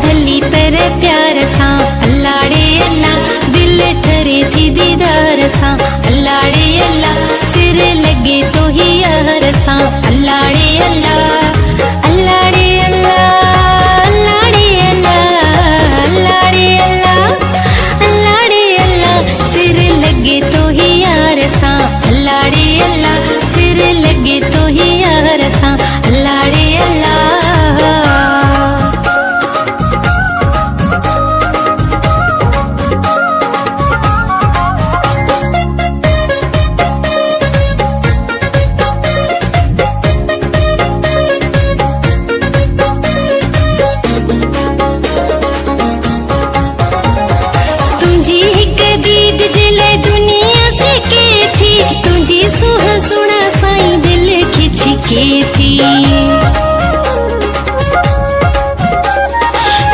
भली पर प्यार सा अल्लाह रे अल्लाह दिल ठरे थी दीदार सा अल्लाह रे अल्लाह सिर लगे तो ही यार सा अल्लाह रे अल्लाह अल्लाह रे अल्लाह अल्लाह रे अल्लाह अल्लाह रे अल्लाह अल्लाह रे अल्लाह सिर लगे तो ही यार सा अल्लाह रे अल्लाह सिर लगे तो ही यार सा अल्लाह रे अल्लाह। सुना साईं दिल खिंच के थी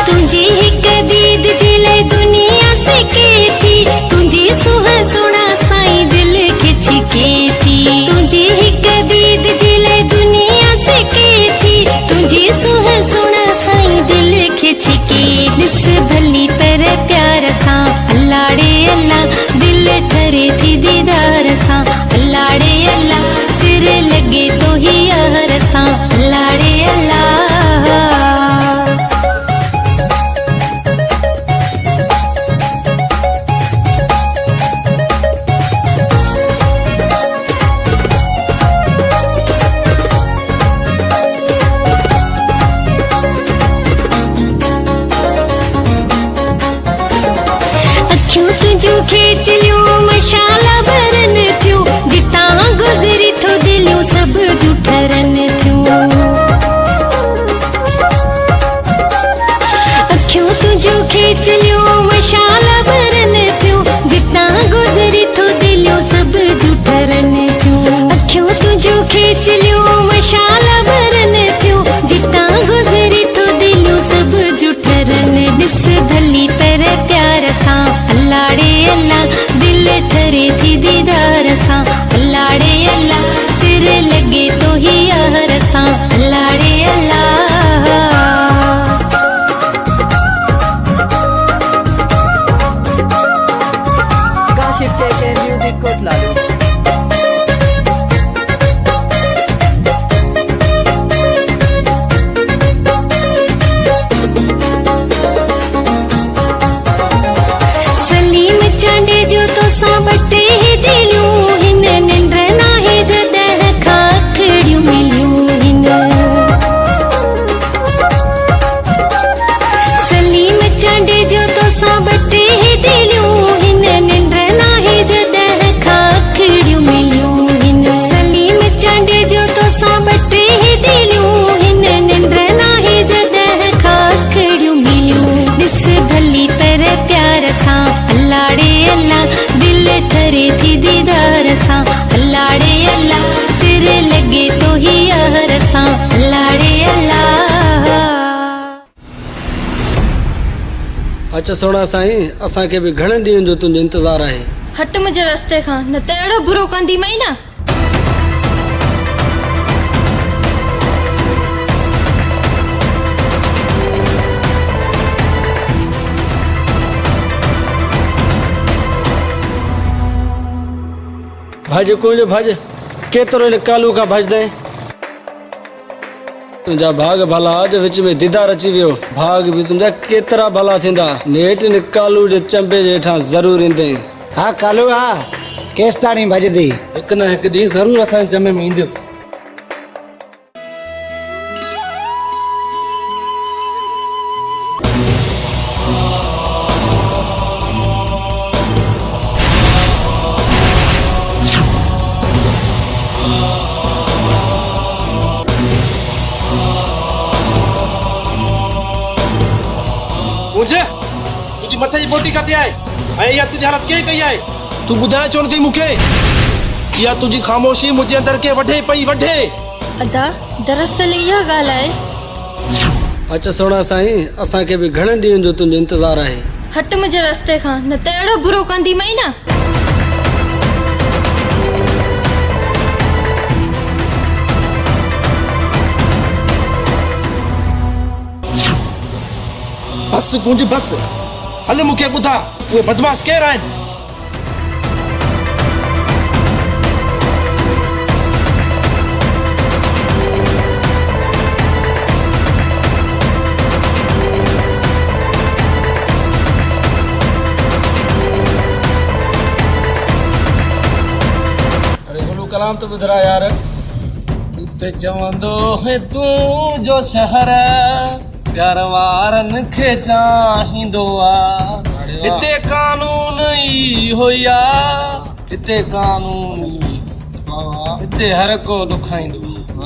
तुझी हिक दीद जिले दुनिया से के थी तुझी सुना साईं दिल खिंच के थी तुझी हिक दीद जिले दुनिया से के थी तुझी सुना साईं दिल खिंच के दिस भली पर प्यार सा अल्लाह रे अल्लाह दिल ठरे थी दीदार सा अल्लाह रे अल्लाह सिर लगे तो ही यार सा अल्लाह रे अल्लाह। अखियों तुझो खींच लियो मशाला बरन थियो जिता गुजरी थो दिलियो सब जुठरन थियो अखियों तुझो खींच लियो मशाला बरन थियो जिता गुजरी थो दिलियो सब जुठरन थियो अखियों तुझो खींच लियो मशाला बरन थियो जिता गुजरी थो दिलियो सब जुठरन दिस भली पर प्यार सा अल्लाह रे अल्लाह दिल ठरे थी दीदार सा अल्लाह रे अल्लाह सिर लगे तो ही यार सा अल्लाह रे अल्लाह। काशिफ के म्यूजिक को ला लो। सलीम चांडे जो तो सा बटे ही दिलियो हिन निंद्र ना है जदह खाखड़ियों मिलियो हिन सलीम चांडे जो तो सा बटे ही दिलियो हिन निंद्र ना है जदह खाखड़ियों मिलियो हिन सलीम चांडे जो तो सा बटे ही दिलियो हिन निंद्र ना है जदह खाखड़ियों मिलियो दिस भली पर प्यार सा अल्लाह रे अल्लाह दिल ठरे थी दीदार सा अल्लाह रे अल्लाह सिर लगे तो ही यार सा अल्लाह रे अल्लाह। अच्छा सोना साईं असा के भी घणे ॾींहंनि जो तुंहिंजो इंतज़ार आहे। हट मुंहिंजे रस्ते खां न त अहिड़ो बुरो कंदी मई न। भज कुंज भज केतिरो इन कालू खां भजदे तुंहिंजा भाग भला जो विच में दीदार अची वियो भाग भी तुंहिंजा केतिरा भला थींदा नेठ इन कालू जे चंबे जे हेठां ज़रूर ईंदे। हाँ कालू हाँ केस ताणी भजदी हिकु न हिकु ॾींहुं ज़रूर असांजे चंबे में ईंदियो। तुझी मथे जी बोटी किथे आहे ऐं इहा तुंहिंजी हालत कीअं कई आहे तूं ॿुधाए छो नथी मूंखे इहा तुंहिंजी ख़ामोशी मुंहिंजे अंदर खे वढे पई वढे। अदा दरअसल इहा ॻाल्हि आहे। अच्छा सोना साईं असांखे बि घणे ॾींहंनि जो तुंहिंजो इंतज़ार आहे। हट मुंहिंजे रस्ते खां न त अहिड़ो बुरो कंदी मई न। बस गुंज बस हल मूंखे ॿुधा उहे बदमाश केरु आहिनि। अरे गुलू कलाम तो ॿुधरा यार। तू ते चवंदो है तू जो शहर प्यार वारनि खे चाहींदो आ। हिते कानून ई होया, हिते कानून ई, हिते हर को दुखाईंदो।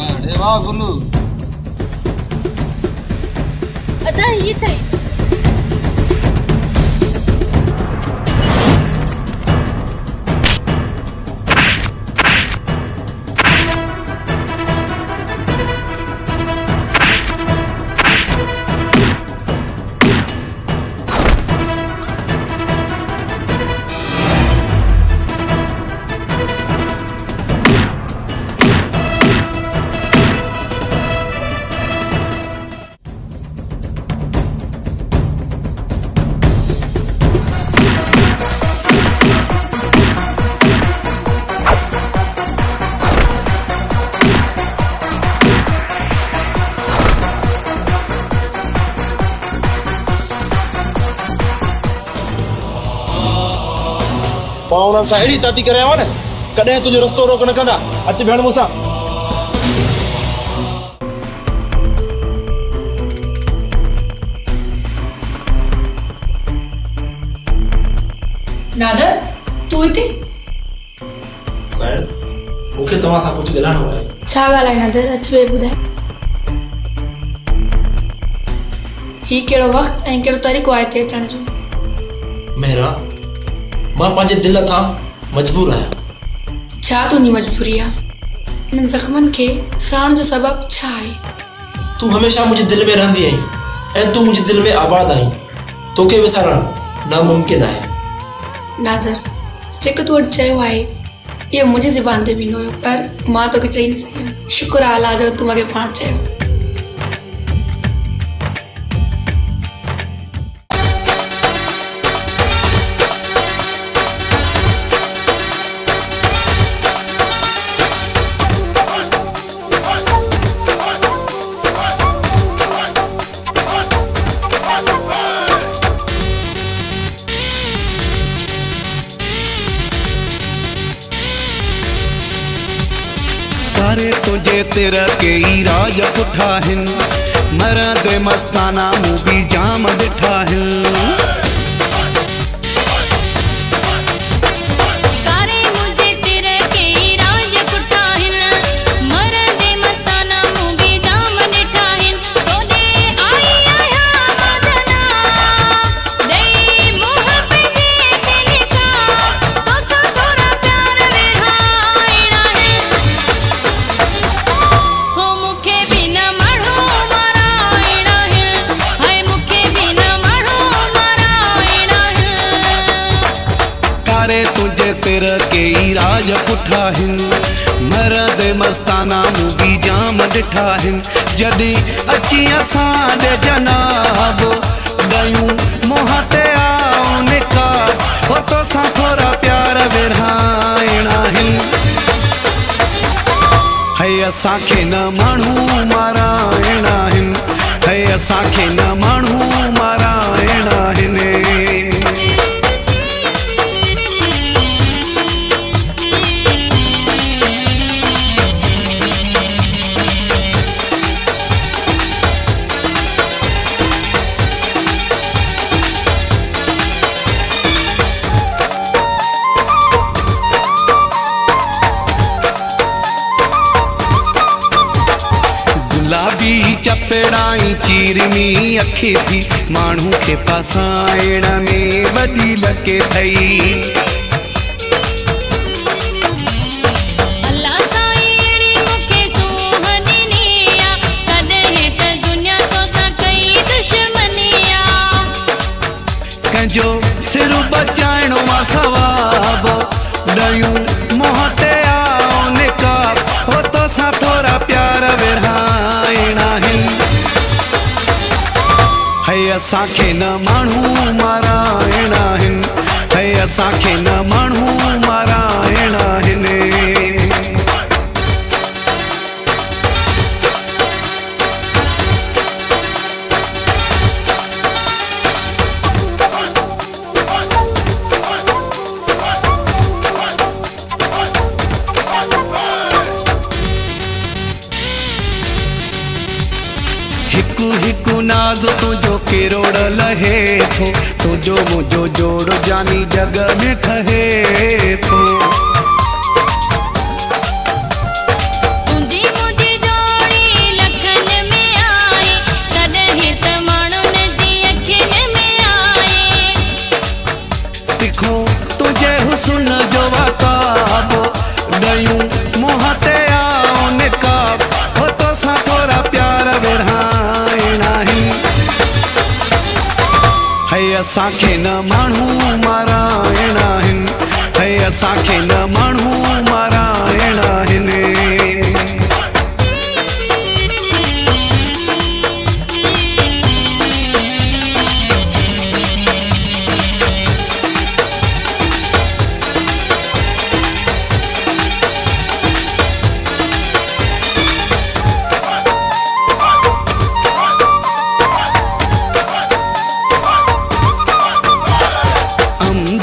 अरे वाह गुलू। अदा ये थई मां उन्हनि सां अहिड़ी ताती करे आयो न कॾहिं तुंहिंजो रस्तो रोक न कंदा। अच भेण मूंसां। नादर तू हिते साहिब मूंखे तव्हां सां कुझु ॻाल्हाइणो आहे। छा ॻाल्हाए नादर अच वे ॿुधाए। ही कहिड़ो वक़्तु ऐं कहिड़ो तरीक़ो आहे हिते अचण जो? मेहरा मां पंहिंजे दिलि खां मजबूर आहियां। छा तुंहिंजी मजबूरी आहे? इन्हनि ज़ख़्मनि खे साण जो सबबु छा आहे? तूं हमेशह मुंहिंजे दिलि में रहंदी आहीं ऐं तूं मुंहिंजे दिलि में आबाद आहीं। तोखे विसारणु नामुमकिन आहे। नादर जेको तूं अॼु चयो आहे इहो मुंहिंजी ज़बान ते बि न हुयो, पर मां तोखे चई न सघियमि। शुक्र आहे अलाह जो तूं मूंखे पाण चयो। तारे तुझे तेरा के राज पुठा हिन मरद मस्ताना मूं भी जाम ॾिठा हिन। तुझे तेरा के राज पुठा हिन मरद मस्ताना मूं भी जाम ॾिठा हिन। जॾहिं अची असां ॾे जनाब ॾयूं मुंहं ते आऊं निकाब हो तोसां थोरा प्यार विरहाइणा हिन। है असांखे न माण्हू माराइणा हिन, है असांखे न माण्हू माराइणा हिन। गुलाबी चपेड़ाई चीरनी अखे थी माण्हू खे फसाइण में वॾी लके थई। कंहिंजो सिर बचाइणो मां सवाब ॾयूं मुंहं ते आऊं निकाब हो तोसां थोरा प्यार विरहाइणा हिन। है असांखे न माण्हू माराइणा आहिनि है असांखे न माण्हू माराइणा आहिनि हिकु हिकु नाज़ तुझो किरोड़ लहे थो तुझो मुझो जोड़ जानी जग में ठहे थो तुंहिंजी मुंहिंजी जोड़ी लखनि में आहे तॾहिं त माण्हुनि जी अखियुनि में आहे तिखो तुझे हुस्न जो वताबो ॾयूं मुंहं ते आओ निकाब हो तोसां थोरा प्यार विरहाइणा आहिनि है असांखे न माण्हू माराइणा आहिनि है असांखे न माण्हू माराइणा आहिनि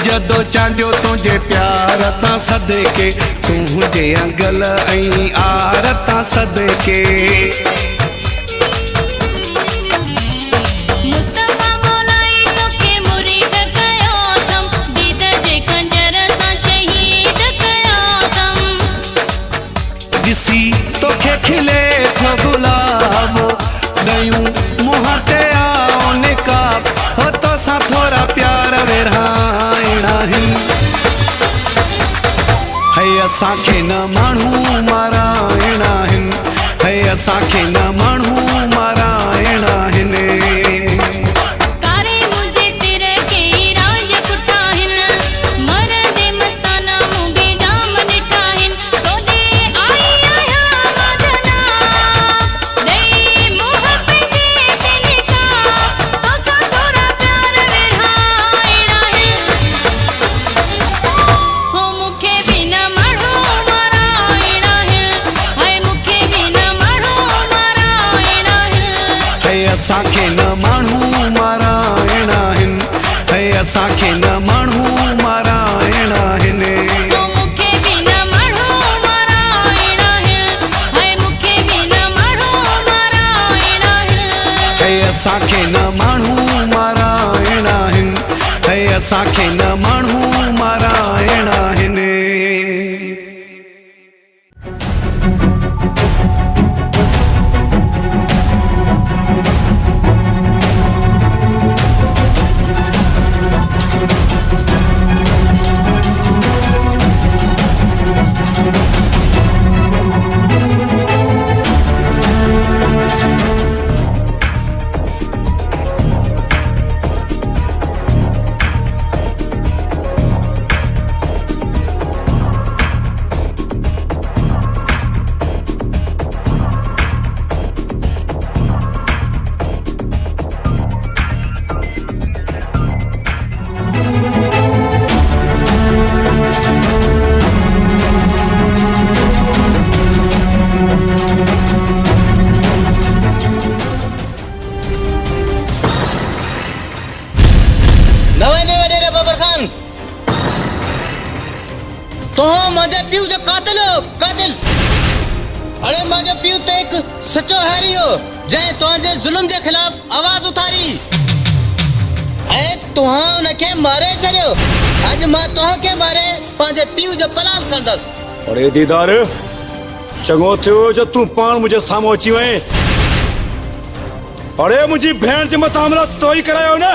जदो चांडियो तुझे प्यार तां सदके तुझे अंगल ऐं आर तां सदके मुस्तफ़ा मौलाई तोखे मुरीद कयो अथमि दीद जे खंजर सां शहीद कयो अथमि ॾिसी तोखे खिले थो गुलाब ॾयूं मुंहं ते आओ निकाब हो तोसां थोरा प्यार विरहाइणा आहिनि है असांखे न माण्हू माराइणा आहिनि है असांखे न माण्हू माराइणा आहिनि कारे मुंहिंजे तिर के राज पुठा आहिनि मर्द मस्ताना मूं बि जाम ॾिठा आहिनि तोॾे आई आहियां मदना ॾेई मोह पंहिंजे दिलि का तोसां थोरा प्यार विरहाइणा आहिनि हो मूंखे बि न माण्हू माराइणा आहिनि हाय मूंखे बि न माण्हू माराइणा आहिनि है असांखे न माण्हू माराइणा आहिनि है असांखे न माण्हू माराइणा आहिनि हो मूंखे बि न माण्हू माराइणा आहिनि हाय मूंखे बि न माण्हू माराइणा आहिनि है असांखे न माण्हू माराइणा आहिनि है असांखे न माण्हू माराइणा आहिनि तो मुझे पीऊ जो कातिल हो कातिल अरे मुझे पीऊ ते एक सचो हैरी हो जै तुझे जुल्म के खिलाफ आवाज उठारी ए तुहा उनके मारे छड़ियो आज मां तुहा के बारे पांजे पीऊ जो पलाल कंदस अरे दीदार चङो थियो जो तू पाण मुझे सामो अची वए अरे मुझी भेण जे मथा हमला तो ही करायो ना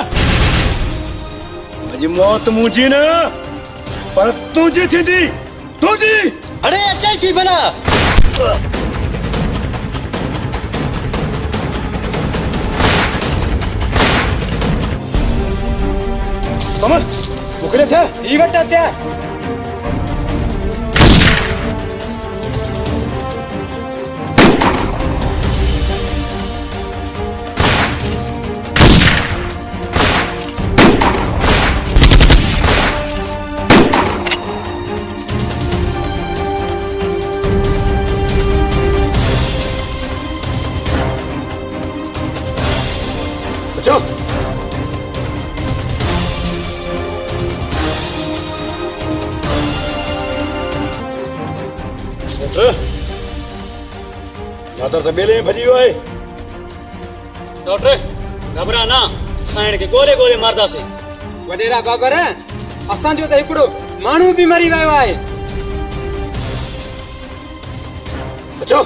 अजी मौत मुझी न पर तुझी थी तुझी अरे अच्छा थी भला कमल मुकरे थे ई वट्टा त्या नादर त बेले में भजी वियो आहे। सौट घबरा ना, साइण के गोले गोले मारदासीं। वडेरा बाबर असांजो त हिकिड़ो माण्हू बि मरी वियो आहे। अचो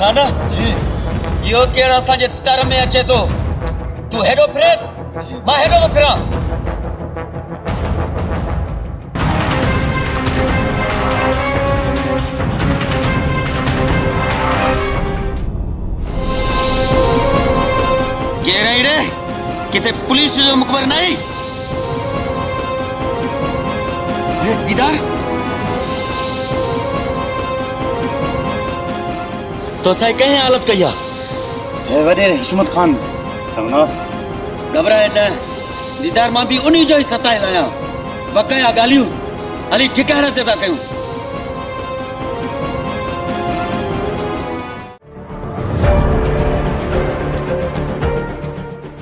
साना जी यो केरा असांजे तर में अचे तो तू हेडो फ्रेस मां हेडो फिरा। केरा इड़े किते पुलिस जो मुखबर नहीं रे दीदार तो साई कहीं हालत कया है वडे हिस्मत खान रमनास घबराए न दीदार मां भी उन्हीं जो ही सताए आया बकाया गालियूं हली ठिकाने ते ता कयूं।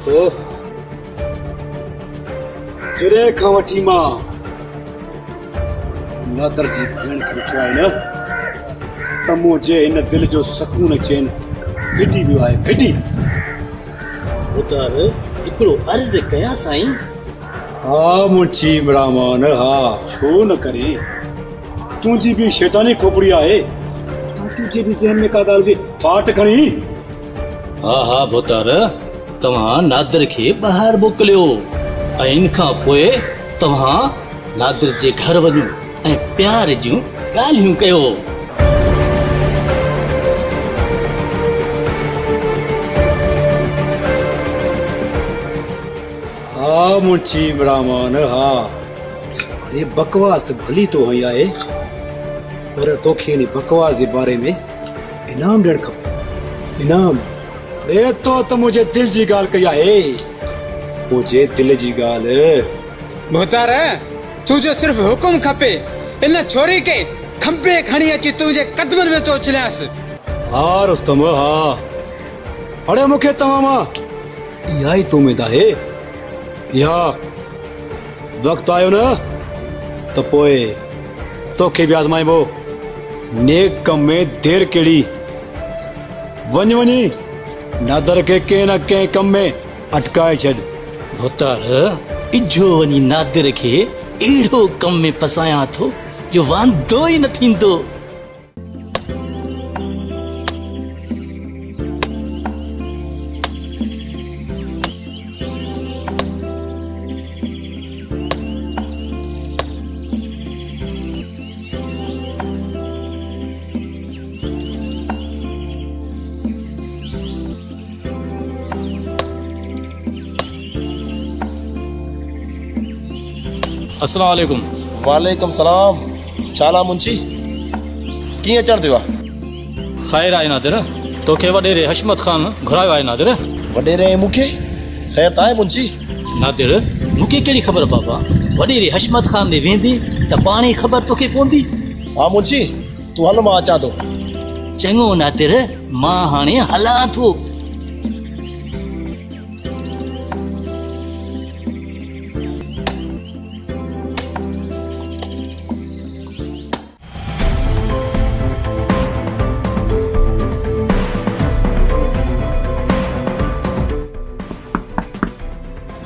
तो जरे खां वठी मां नादर जी भेण खे ॾिठो आहे न त मुंहिंजे इन दिलि जो सकून चैन फिटी वियो आहे फिटी। उतार हिकिड़ो अर्ज़ कया साईं। हा मुंशी ब्राह्मण हा छो न करे तुंहिंजी बि शैतानी खोपड़ी आहे त तुंहिंजे बि ज़हन में का ॻाल्हि खे फाट खणी। हा हा भोतार तव्हां नादर खे ॿाहिरि मोकिलियो ऐं इन खां पोइ तव्हां नादर जे घर वञो ऐं प्यार जूं ॻाल्हियूं कयो। हा मुंशी ब्राह्मण हा अरे बकवास त भली तो हुई आहे पर तोखे इन बकवास जे बारे में इनाम ॾियणु खपे। इनाम अरे तो त मुंहिंजे दिल जी ॻाल्हि कई आहे मुंहिंजे दिल जी ॻाल्हि। मोहतार तुझो सिर्फ हुकुम खपे इन छोरी के खंबे खणी अची तुझे कदमनि में तो उछलियास। हा रुस्तम हा अरे मूंखे तव्हां मां इहा ई तो उमेद आहे या वक़्तु आयो न त पोइ तोखे बि आज़माइबो नेक कम में देर कहिड़ी। वञ वञी नादर खे कंहिं न कंहिं कम में अटकाए छॾ। भोतार इजो वञी नादिर खे अहिड़ो कम में फसायां थो जो वांदो ई न थींदो। अस्सलाम वालेकुम। वालेकुम सलाम। चाला मुंशी कीअं अचण थियो आहे? ख़ैर आहे नादिर तोखे वॾेरे हशमत खान घुरायो आहे नादिर। वॾेरे मूंखे ख़ैर त आहे मुंशी। नादिर मूंखे कहिड़ी ख़बर बाबा वॾेरे हशमत खान ॾे वेंदी त पाणी ख़बर तोखे पवंदी। हा मुंशी तूं हल मां अचां थो। चङो नादिर मां हाणे हलां थो।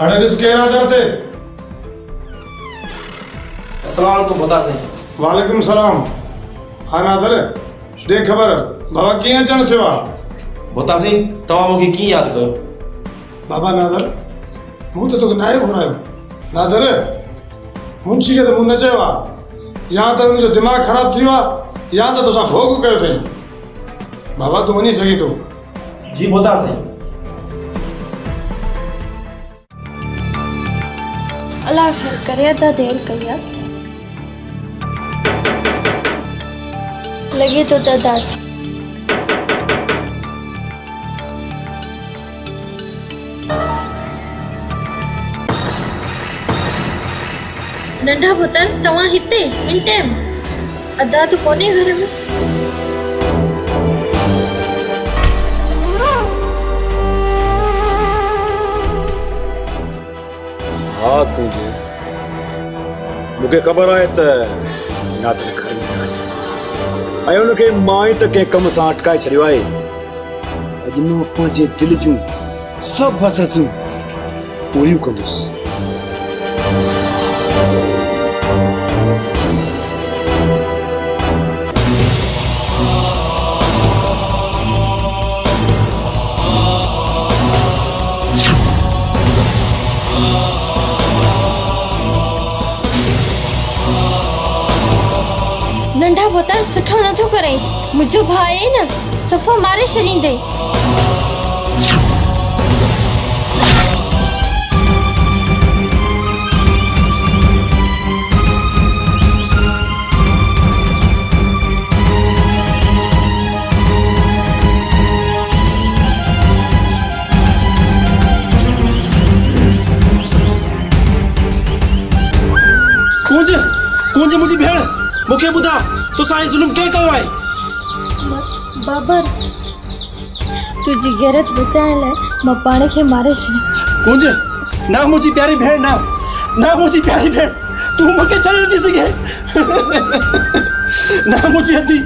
अरे किसके इरादे थे? अस्सलाम वालेकुम बता सही। वालेकुम सलाम। हाँ नादर दे खबर बाबा कीअं अचण थियो आहे? बता सही तव्हां मूंखे कीअं यादि कयो? बाबा नादर मूं त तोखे नाहे घुरायो। नादर मुंशी खे त मूं न चयो आहे या त हुनजो दिमाग़ ख़राब थी वियो आहे या त तोसां भोग कयो अथई। बाबा तूं वञी सघीं थो। जी बता सही। अल्लाह खैर करे अदा देर कई लगे तो दादा नंढा पुत्र तव्हां हिते इन टाइम अदा तो कोने घर में हाँ कूंजे मूंखे ख़बर आहे त नादर घर में आहे ऐं उनखे मां ई त कंहिं कम सां अटकाए छॾियो आहे। अॼु मां पंहिंजे दिलि जूं सभु हसरतूं पूरियूं कंदुसि। नंढा पुत्र सुठो नथो करे मुझो भाई है न सफ़ा मारे छॾींदे। कूंज कूंज मुंहिंजी भेण मूंखे ॿुधा तोसां ही ज़ुल्म कंहिं कयो आहे? बस बाबर तुझी गैरत बचाइण लाइ मां पाण खे मारे छॾियो। कूंज ना मुंहिंजी प्यारी भेण ना ना मुंहिंजी प्यारी भेण तूं मूंखे छॾे नथी सघे ना मुंहिंजी हथी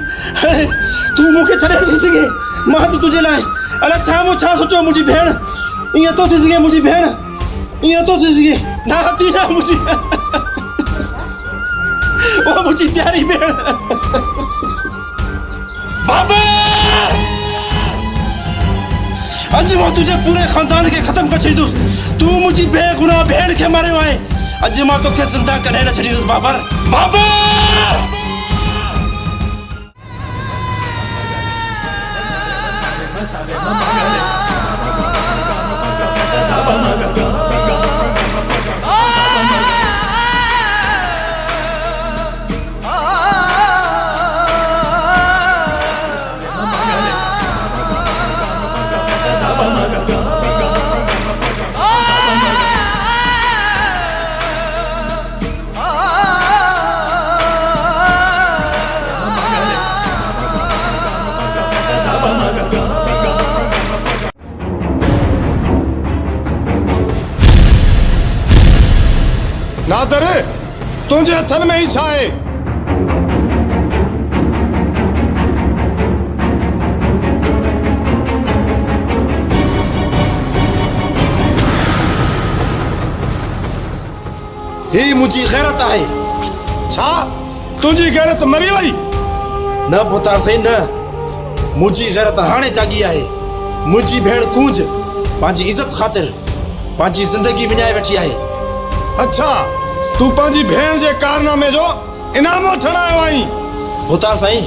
तूं मूंखे छॾे नथी सघे मां त तुंहिंजे लाइ अलाए छा मूं छा सोचियो मुंहिंजी भेण ईअं थो थी सघे मुंहिंजी भेण ईअं थो थी सघे ना हथी ना मुंहिंजी ओ मुझी प्यारी भेण बाबा अज मां तुझे पूरे खानदान के खत्म कर छॾींदुस तू मुझी बेगुनाह भेण के मारियो आहे अज मां तोखे जिंदा कॾहिं न छॾींदुस बाबर बाबा नादर तुझे हथन में ही छा है? ही मुझी गैरत आहे छा तुझी गैरत मरी वई? न पुता सही न मुझी गैरत हाणे जागी आहे मुझी भेण कूंज पंहिंजी इज्जत ख़ातिर पंहिंजी जिंदगी विञाए वेठी आहे। अच्छा तू पंहिंजी भेण जे कारनामे जो इनाम वठण आयो आहीं? पुता साईं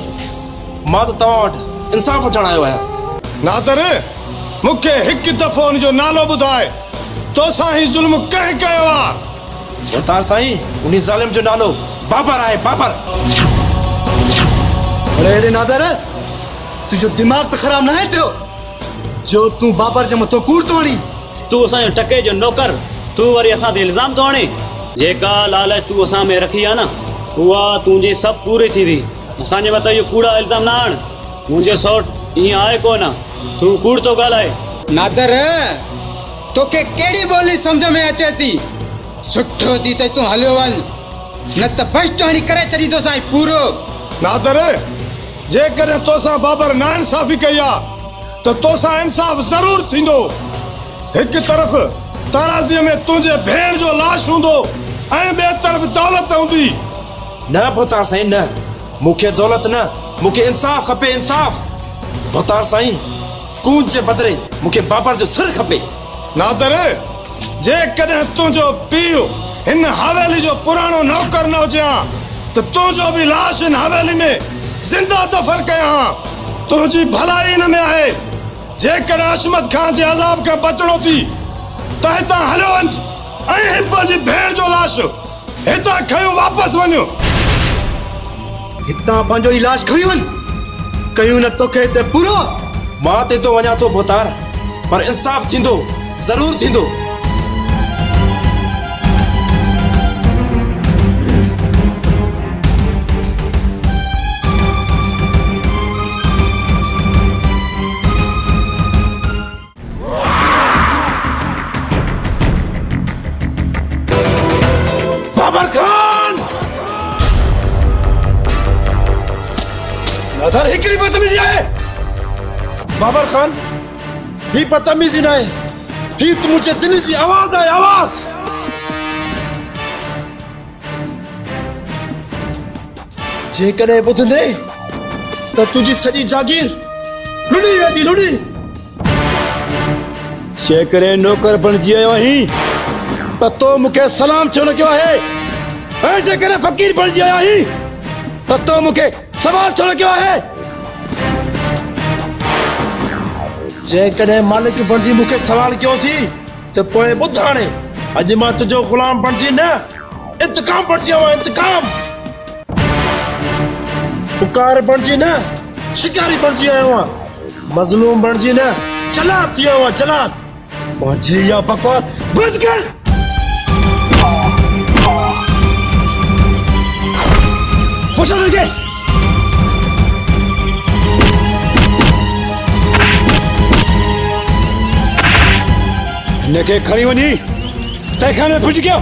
मां त तव्हां वटि इंसाफ़ वठण आयो आहियां। नादर मूंखे हिकु दफ़ो उन जो नालो ॿुधाए तोसां ही ज़ुल्म कंहिं कयो आहे? पुता साईं उन ज़ालिम जो नालो बाबर आहे बाबर। अरे अरे नादर तुझो दिमाग़ त ख़राब न आहे थियो जो तूं बाबर जे मथां कूड़ थो हणी? तू असांजो टके जो नौकर तू वरी असां ते इल्ज़ाम थो हणे जेका लालच तू असां में रखी आहे न उहा तुंहिंजी सभु पूरी थींदी। असांजे मथां इहो कूड़ा इल्ज़ाम न आण मुंहिंजो सौट ईअं आहे कोन तू कूड़ थो ॻाल्हाए। नादर तोखे कहिड़ी ॿोली सम्झ में अचे थी? सुठो थी त तूं हलियो वञ न त बचटाणी करे छॾींदोसांइ पूरो। नादर जेकॾहिं तोसां बाबर नाइंसाफ़ी कई आहे त तोसां इंसाफ़ ज़रूर थींदो। हिकु तरफ़ ताराज़ीअ में तुंहिंजे भेण जो लाश हूंदो ऐं ॿिए तरफ़ दौलत हूंदी। न पुतार साईं न मूंखे दौलत न मूंखे इंसाफ़ खपे इंसाफ़। पुतार साईं कूंज जे बदिरे मूंखे बाबर जो सिर खपे। नादर जेकॾहिं तुंहिंजो पीउ हिन हवेली जो पुराणो नौकर न हुजे हा त तुंहिंजो बि लाश हिन हवेली में ज़िंदा दफ़न कयां हा। तुंहिंजी भलाई हिन में आहे। जेकॾहिं अशमत खान जे अज़ाब खां बचणो थी त हितां हलियो वञ ऐं हिप जी भेण जो लाश हितां खयो वापस वञो। हितां पंहिंजो इलाज खणी वञ, कयूं न तोखे हिते पूरो। मां ते तो वञा तो भोतार, पर इंसाफ़ थींदो, ज़रूर थींदो। बाबर खान नादर हिकड़ी बदतमीजी आहे। बाबर खान, ही बदतमीजी न आहे, ही तो मुझे दिल जी आवाज आहे, आवाज। जेकॾहिं ॿुधंदे त तुंहिंजी सॼी जागीर लुड़ी वेंदी, लुड़ी। जेकॾहिं नौकर बणिजी आयो आहीं त तो मूंखे सलाम छो न कयो आहे, ऐं जेकॾहिं फ़क़ीर बणिजी आयो आहीं त तो मूंखे सवाल छो न कयो आहे। जेकॾहिं मालिक बणिजी मूंखे सवाल कयो थी त पोइ ॿुध हाणे, अॼु मां तुंहिंजो ग़ुलाम बणिजी न, इंतकाम बणिजी आयो आहियां, इंतकाम। पुकार बणिजी न, शिकारी बणिजी आयो आहियां, मज़लूम बणिजी न, जलाद थी आयो आहियां, जलाद। मुंहिंजी इहा बकवास बंदि कर। पुछो तुंहिंजे हिनखे खणी वञी तहखाने में फिटी कयो।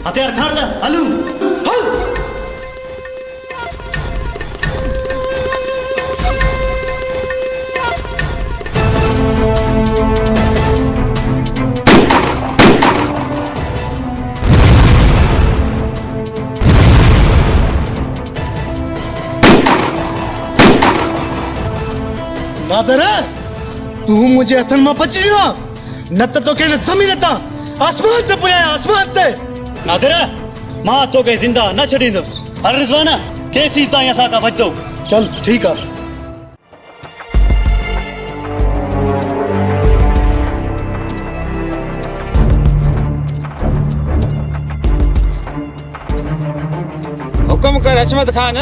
हथियार खण दे, हलू हल। नादर, तू मुझे हथन में बची वियो, न त तोखे न ज़मीन तां आसमान ते पुॼायां, आसमान ते। नादिर, मां तोखे ज़िंदा न छॾींदुमि। हर रिज़वान केसी ताईं असां खां बचंदो। चल ठीक है। हुक्म कर हशमत खान।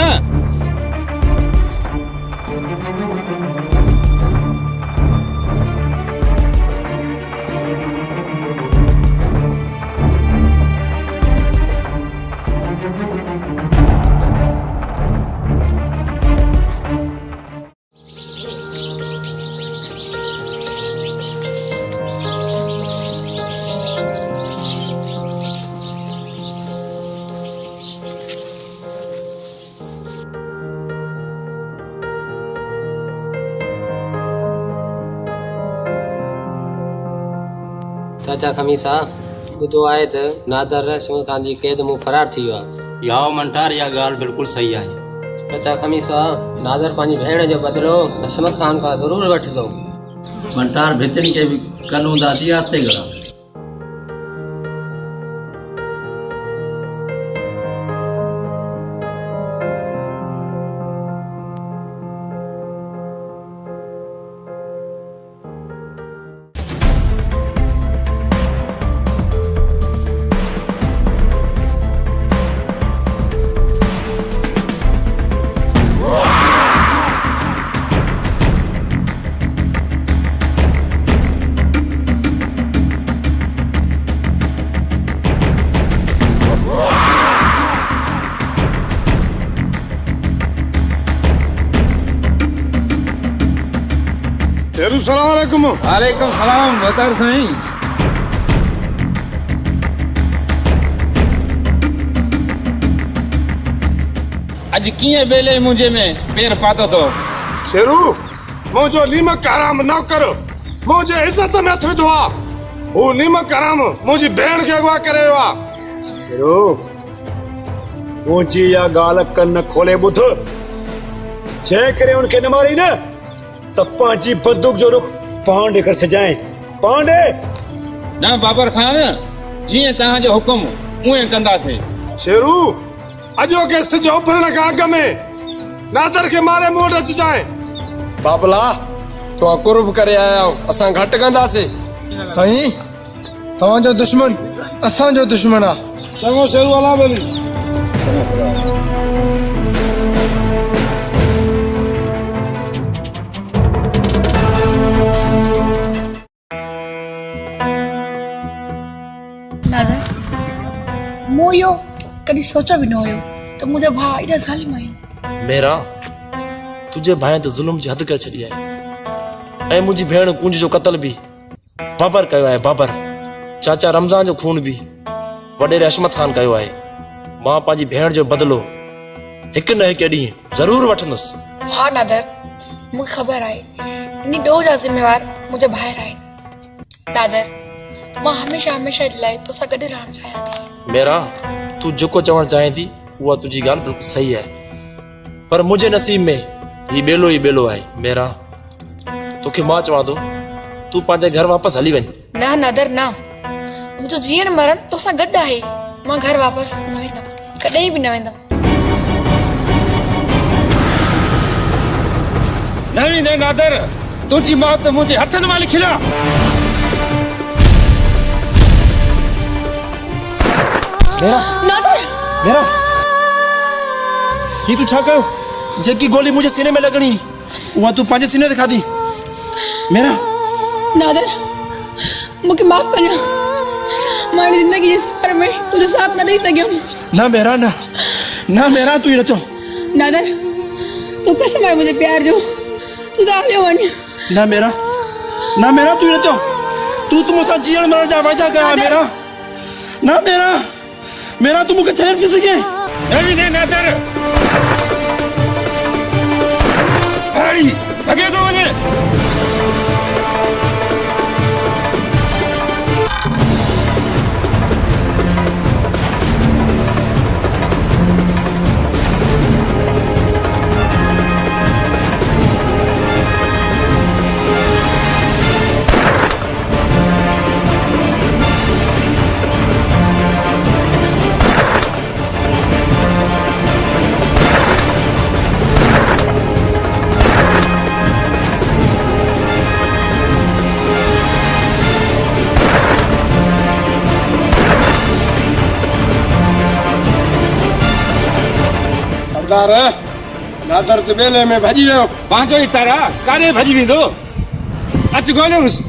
चाचा खमीसा ॿुधो आहे त नादर रशमत खान जी क़ैद मूं फरार थी वियो आहे। याओ मंटार इहा ॻाल्हि बिल्कुलु सही आहे। चाचा खमीसा नादर पंहिंजी भेण जो बदिलो रशमत खान खां ज़रूरु वठंदो। मंटार भितिन के भी कनू दादी आस्ते करा। सलाम अलैकुम। वालेकुम सलाम बतर साईं। अज कीअं बेले मुंहिंजे में पेर पातो तो शेरू मुझो नीमक हराम न कर मुझे इज्जत में हथ विधो आ। वो नीमक हराम मुझी भेण के अगवा करे वा। शेरू मुझी या गाल कन खोले बुध छे करे उनके न मारी न तब पांची बंदूक जो रुख पांडे कर सजाए पांडे ना बाबर खान जी तहां जो हुकुम उहे कंदासे। शेरू अजो के सिज उभरण का अग में नादर के मारे मोड़ अच जाए। बाबला तो कुर्ब करे आया असां घट कंदासे। कहीं तवां जो दुश्मन असां जो दुश्मन आ। चंगो शेरू अला बेली। नादर मूं इहो कॾहिं सोचो बि न हुयो त मुंहिंजा भाउ एॾा ज़ालिम आहिनि। मेरा तुझे भाई तो जुल्म जी हद कर छड़ी है। मुझी भेण कुंज जो कत्ल भी बाबर कयो है। बाबर चाचा रमजान जो खून भी वडे रशमत खान कयो है। मां पाजी भेण जो बदलो एक न एक डी जरूर वठंदुस। हाँ नादर मूंखे ख़बर आहे इन डो जा ज़िम्मेवार मुंहिंजा भाइर आहिनि। नादर मां हमेशा हमेशा लाइ तोसां गॾु रहणु चाहियां थी। मेरा तू जेको चवण चाहे थी उहा तुझी ॻाल्हि बिल्कुलु सही है पर मुझे नसीब में ही बेलो है। मेरा तोखे मां चवां थो तू पंहिंजे घर वापस हली वञ। न नादर न मुंहिंजो जीअण मरण तोसां गॾु आहे। मां घर वापस न वेंदमि कॾहिं बि न वेंदमि। न वेंदे नादर तुझी मौत मुंहिंजे हथनि मां लिखियलु आहे। मेरा ये तू छा कयो जेकी गोली मुझे सीने में लगनी वो तू पंहिंजे सीने ते खाधी। मेरा नादर मूंखे माफ़ करियो मां ज़िंदगी जे सफ़र में तुझो साथ न ॾेई सघियमि। ना मेरा ना ना मेरा तू ये चो। नादर तू कसम आहे मुंहिंजे प्यार जो तू त हलियो वञ। ना मेरा तू ये चो तू मूंसां जीअण मरण जा वाइदा कया। मेरा मेरा तू मूंखे छॾे नथी सघे। न नादर भाड़ी भगे तो वञे। नादर तो बेले में भजी वियो पांचो ही तारा कारे भजी वेंदो अच गोलियुस।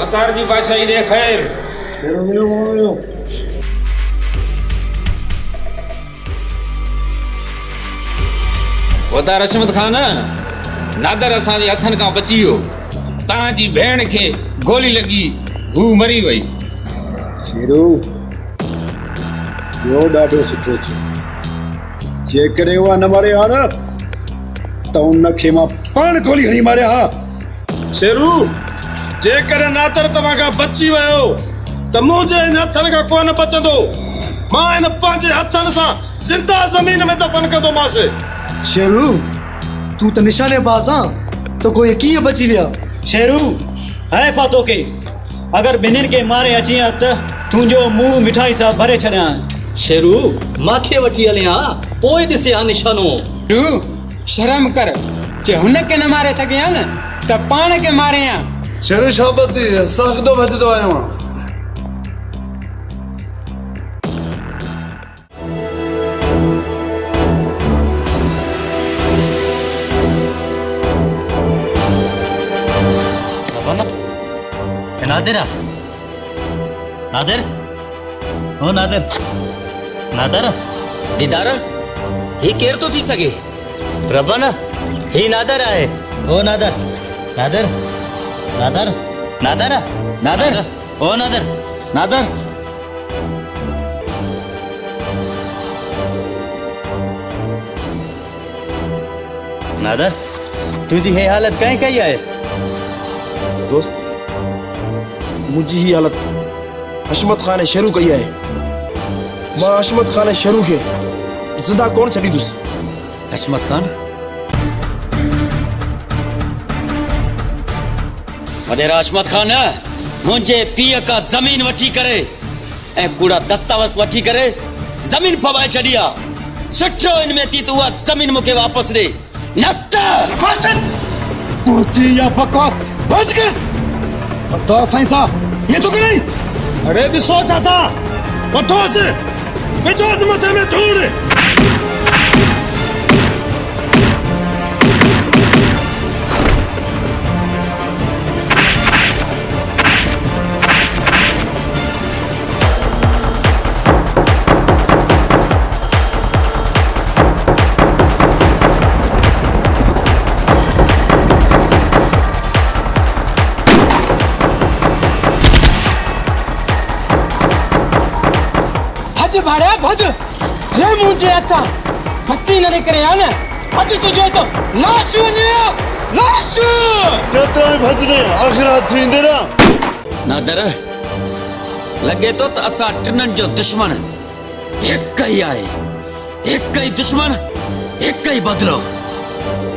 अवतार जी बादशाही दे खैर। वता रशमत खान नादर असांजे हथनि खां बची वियो तव्हांजी भेण खे गोली लॻी हू मरी वई शेरू इहो ॾाढो सुठो थियो जेकॾहिं उहा न मरे हा न त उनखे मां पाण गोली हणी मारिया हा शेरू जेकर नादर तव्हां खां बची वियो त मुंहिंजे हिन हथनि खां कोन बचंदो मां हिन पंहिंजे हथनि सां ज़िंदा ज़मीन में दफ़न कंदोमांसि शेरू तू तो निशानेबाज हाँ तो कोई कीअं बची विया शेरू है फातो के अगर बिन्हिनि के मारे अची हा त तुंहिंजो मुंहुं मिठाई सां भरे छॾियां शेरू मांखे वठी हलिया पोइ ॾिसे हा निशानो तू शर्म कर जे हुनखे न मारे सघे हा न त पाण खे मारे हा शेरू शाबती सख्तो भजदो आयो आं नादिर नादिर ओ नादिर नादिर दीदार ही केर तो थी सके रबन ही नादिर आहे ओ नादिर नादिर नादिर नादिर नादिर ओ नादिर नादिर नादिर तुझी हे हालत कहीं कही आहे दोस्त मुझी ही हालत हशमत खान शेरू कई है मां हशमत खान शेरू के जिंदा कौन छड़ी दुस हशमत खान वडेरा हशमत खान मुझे पीअ का जमीन वठी करे ए कूड़ा दस्तावेज वठी करे जमीन पवाए छड़िया सुठो इनमें थी तू जमीन मुके वापस दे नत तूची या बकवास बच गए तो साइंसा ये तो करें अरे ॾिसो चाहता वठोसि विझोसि मथे में धूड़ भाड़े भज जे मुझे आता बच्ची न करे आ न अज तुझो तो लाश वनियो लाश केतिरा भज दे आखिरत थींदे ना नादर लगे तो असां टिननि जो दुश्मन हिक ही आहे हिक ही दुश्मन हिक ही बदलो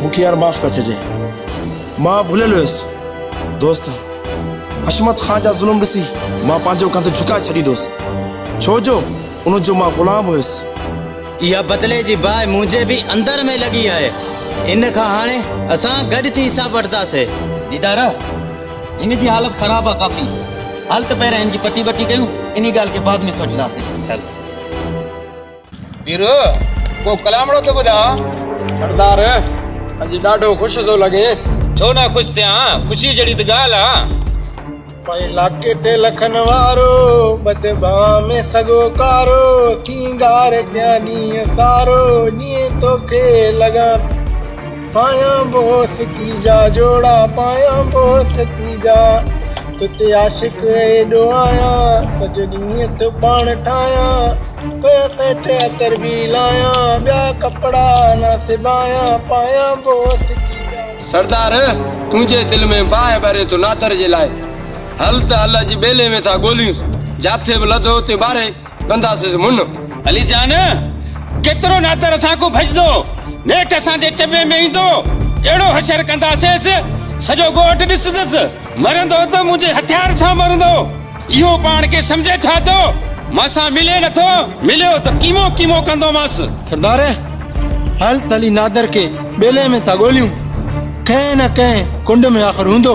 मुखे यार माफ कर छजे मां भुलियल हुयसि दोस्त हशमत खान जा ज़ुल्म ॾिसी मां पंहिंजो कंध झुकाए छॾी दोस्त छो जो उनजो मां ग़ुलाम हुयसि इहा बदले जी बाहि मुंहिंजे बि अंदर में लॻी आहे इन खां हाणे असां गॾु थी हिसाब वठंदासीं दीदारा इन जी हालत ख़राब आहे काफ़ी हाल त पहिरियों इन जी पटी बटी कयूं इन ॻाल्हि खे बाद में सोचंदासीं पीर को कलामड़ो तो ॿुधा सरदार अॼु ॾाढो ख़ुशि थो लॻे छो न ख़ुशि थियां ख़ुशी जहिड़ी त ॻाल्हि आहे भाई लाके टे लखन वारो बदबा में सगो कारो सिंगार ज्ञानी सारो ये तो के लगा पाया बोस की जा जोड़ा पाया बोस की जा तुते आशिक एडो आया सजनी तो पान ठाया पैसे ठेतर भी लाया ब्या कपड़ा ना सिबाया पाया बोस की जा सरदार तुझे दिल में बाहि भरे तो नादर जे लाए हल त अल्लाह जी बेले में था गोलियूं जाथे बि लधो ते बारे कंदासीं मुन अली जान केतिरो नादर असां को भजदो नेठ असां जे चबे में ईंदो अहिड़ो हशर कंदासीं सॼो ॻोठ ॾिसंदसि मरंदो त मुंहिंजे हथियार सां मरंदो इहो पाण खे सम्झे छा थो मासां मिले नथो मिलियो त कीमो कीमो कंदोमांसि सरदार हल तली नादर के बेले में था गोलियूं कंहिं न कंहिं कुंड में आख़िर हूंदो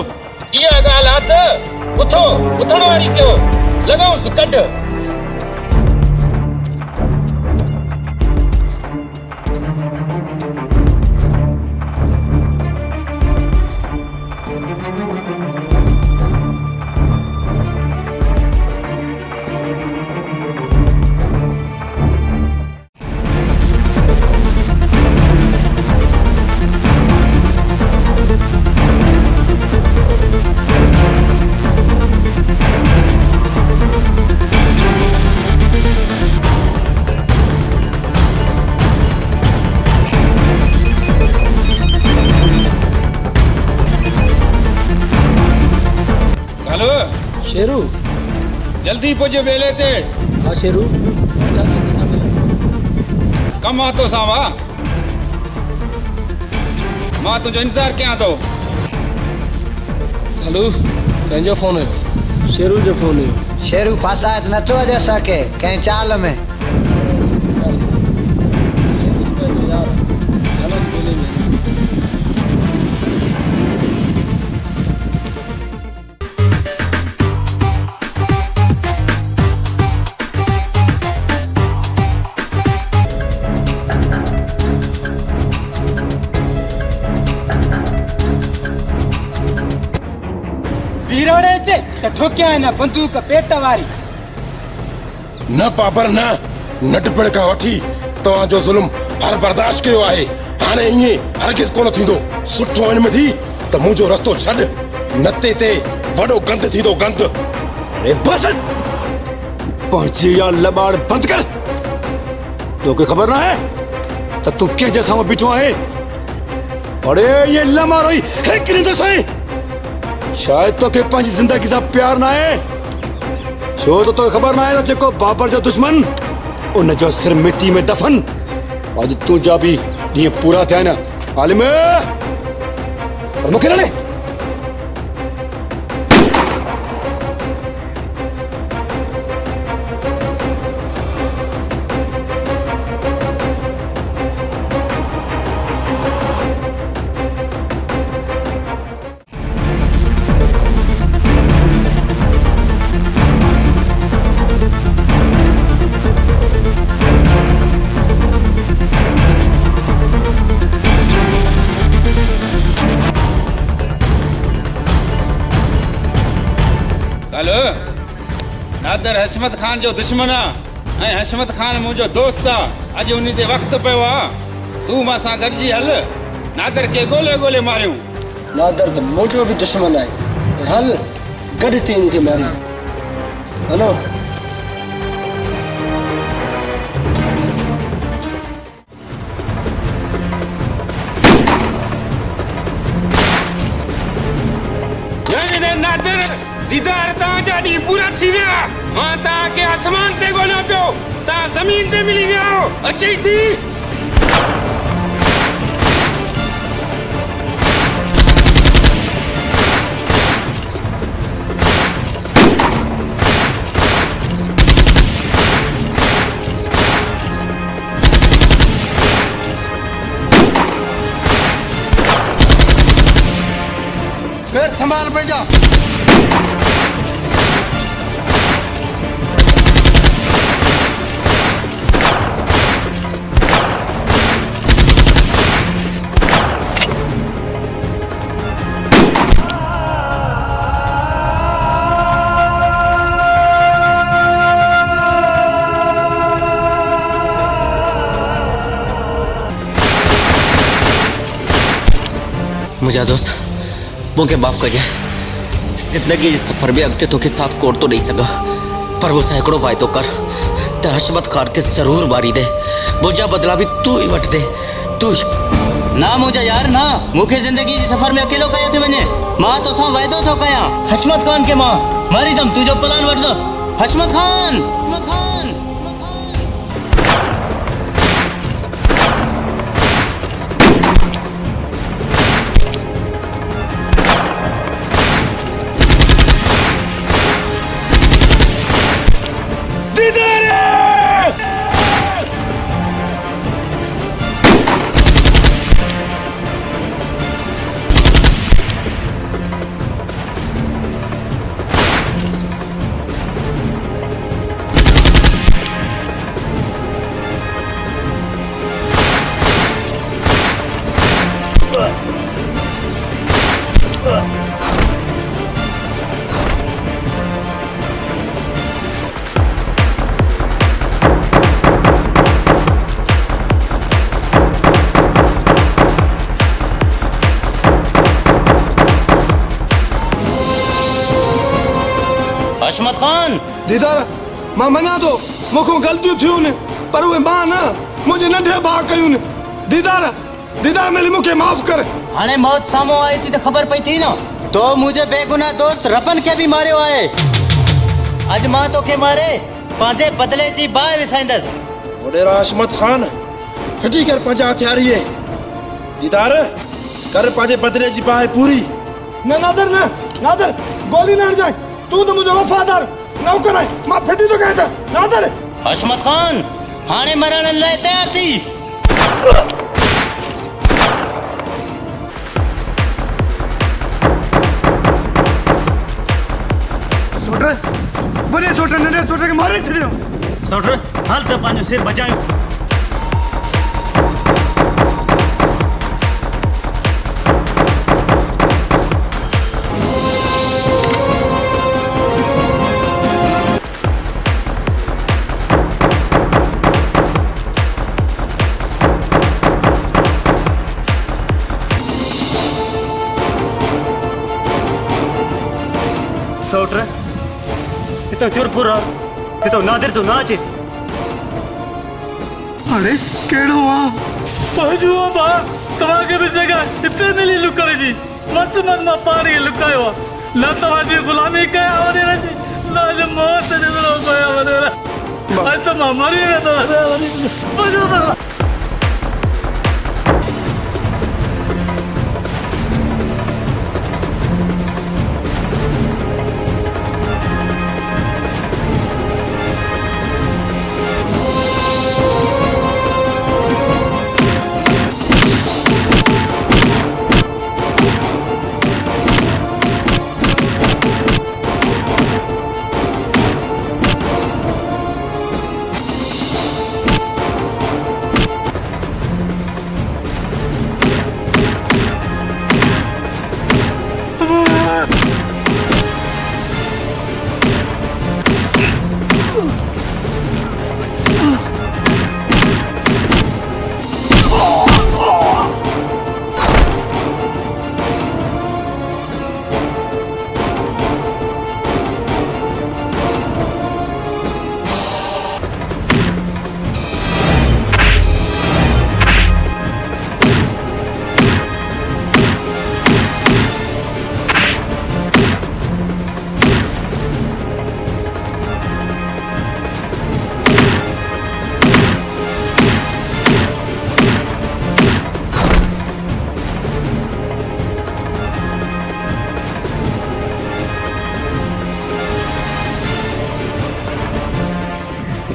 इहा ॻाल्हि आहे त उथो उथण वारी कयो लॻाउसि कढ शेरू जल्दी पुज बेले ते। हाँ शेरू कम आ तो सावा मां तुझो इंतजार कयां तो। हेलो कंहिंजो फोन है? शेरू जो फोन है। शेरू फसायत नथो अॼु सके कंहिं चाल में। वीरोड़े ते त ठोकिया न बंदूक पेट वारी। न पापर न नटपड़ का वठी तव्हांजो ज़ुल्म हर बर्दाश्त कयो आहे। हाणे ईअं हरगिज़ कोन थींदो। सुठो इन में थी त मुंहिंजो रस्तो छॾ, नते ते वॾो गंद थींदो गंद। अरे बस पहुंची या लबाड़ बंद कर। तोखे खबर ना है त तू कंहिंजे साम्हूं बीठो आहे? अरे ये लमारोई हिकिड़ी तो सही। शायद तोखे पंहिंजी ज़िंदगी सां प्यार ना आहे, छो तो तोखे खबर ना आहे त जेको बाबर जो दुश्मन उन जो सिर मिट्टी में दफन। अॼु तुंहिंजा बि ॾींहं पूरा थिया न आलिम, पर मूंखे न ॾे। हेलो नादर हशमत खान जो दुश्मन आ ऐं हशमत खान मुंहिंजो दोस्त आ। अॼु उन ते वक़्तु पियो आहे। तूं मां सां गॾिजी हल, नादर खे ॻोल्हे ॻोल्हे मारियूं। नादर तो मुंहिंजो भी दुश्मन है। हल गॾु थी इनके मारी। हलो नादर दीदार तव्हांजा ॾींहं पूरा थी विया। मां तव्हांखे आसमान ते ॻोल्हियां पियो, तव्हां ज़मीन ते मिली विया आहियो। अचई थी फिर संभाल पंहिंजा। मुझा दोस्त मूंखे माफ़ कजांइ। ज़िंदगी जे सफ़र में अॻिते तोखे साथ कोड़ तो ॾेई सघां, पर मूंसां हिकिड़ो वाइदो कर त हशमत खान खे ज़रूर मारी दे। मुंहिंजा बदला बि तू ही वठ दे। तू ना मुंहिंजा यार ना, मूंखे ज़िंदगी जे सफ़र में अकेलो कयो थी वञे। मां तोसां वाइदो थो कयां, हशमत खान खे मां मारींदमि। तुंहिंजो प्लान वठंदुसि। हशमत खान हशमत खान दीदार मां मञा थो मूंखां ग़लतियूं थियूं न, पर उहे मां न मुंहिंजे नंढे भाउ कयूं न। दीदार मिली मूंखे माफ़ कर। हाणे मौत साम्हूं आई थी त ख़बर पई थी न, तो मुंहिंजे बेगुनाह दोस्त रपन खे बि मारियो आहे। अज मां तोखे मारे पांजे बदले जी बाह विसाईंदस। वडेरा हशमत खान कटी कर पंजा हथियारी है दीदार कर पांजे बदले जी बाह पूरी। न नादर न नादर गोली न जाए तू तो मुझे वफादार नौकर है मां फिटी तो कहता नादर। हशमत खान हाने मरण लाए तैयार थी। सोटर बड़े सोटर नंढे सोटर के मारे छड़ियो। सोटर हाल त पांजो सिर बचायो। सोटर इतो चुरपुर इतो नादिर तो नाचे। अरे केड़ो आ पहुंचो बा तवा के भी जगह इतने मिली लुकाई जी मत मन मा पानी लुकायो ना तवा जी गुलामी के आवदे रही ना जे मौत जे लो गया वदे आज तो मारी रे तो पहुंचो बा।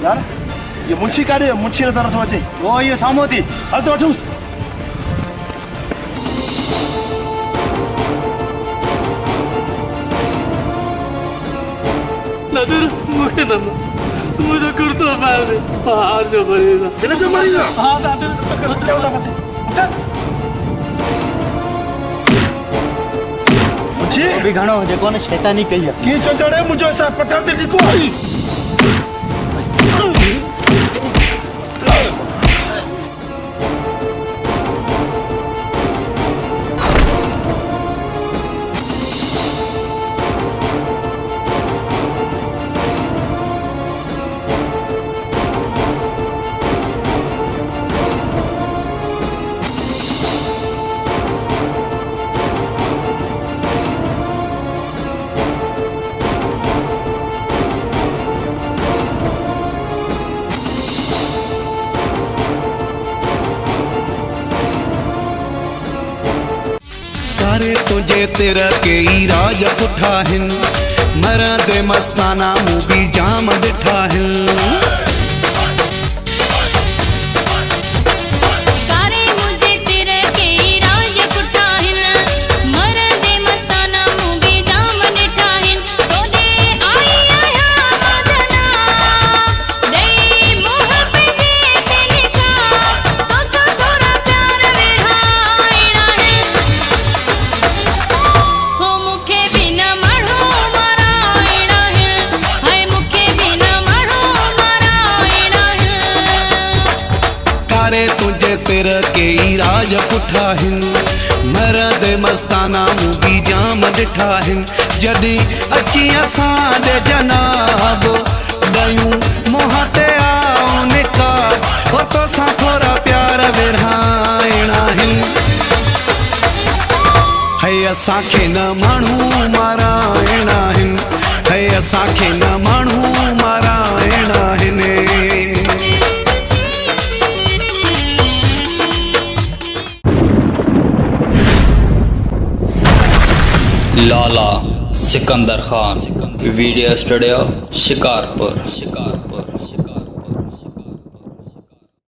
यार ये मुंशी का रे मुंशी तरह तो अचे वो ये सामो थी हल तो अचूस। नादिर मुझे ना मुझे कुर्तो मार दे हार जो मरेगा तेरे जो मरेगा। हां नादिर तो क्या होता है चल मुंशी भी घणो जेको ने शैतानी कही है की चंदड़े मुझे ऐसा पत्थर ते लिखो आई। कारे तुझे तेरा के राज पुठा हिन मरद मस्ताना मूवी जाम डिठा हिन। तेरा के राज पुठा हिन मरद मस्ताना मूवी जाम डिठा हिन। जडी अची असां दे जनाब दयूं मोह ते आओ निकाब हो तो सा थोड़ा प्यार विरहाइणा हिन। है असांखे न माण्हू माराइणा हिन है असांखे न माण्हू लाला सिकंदर खान वीडियो स्टूडियो शिकारपुर।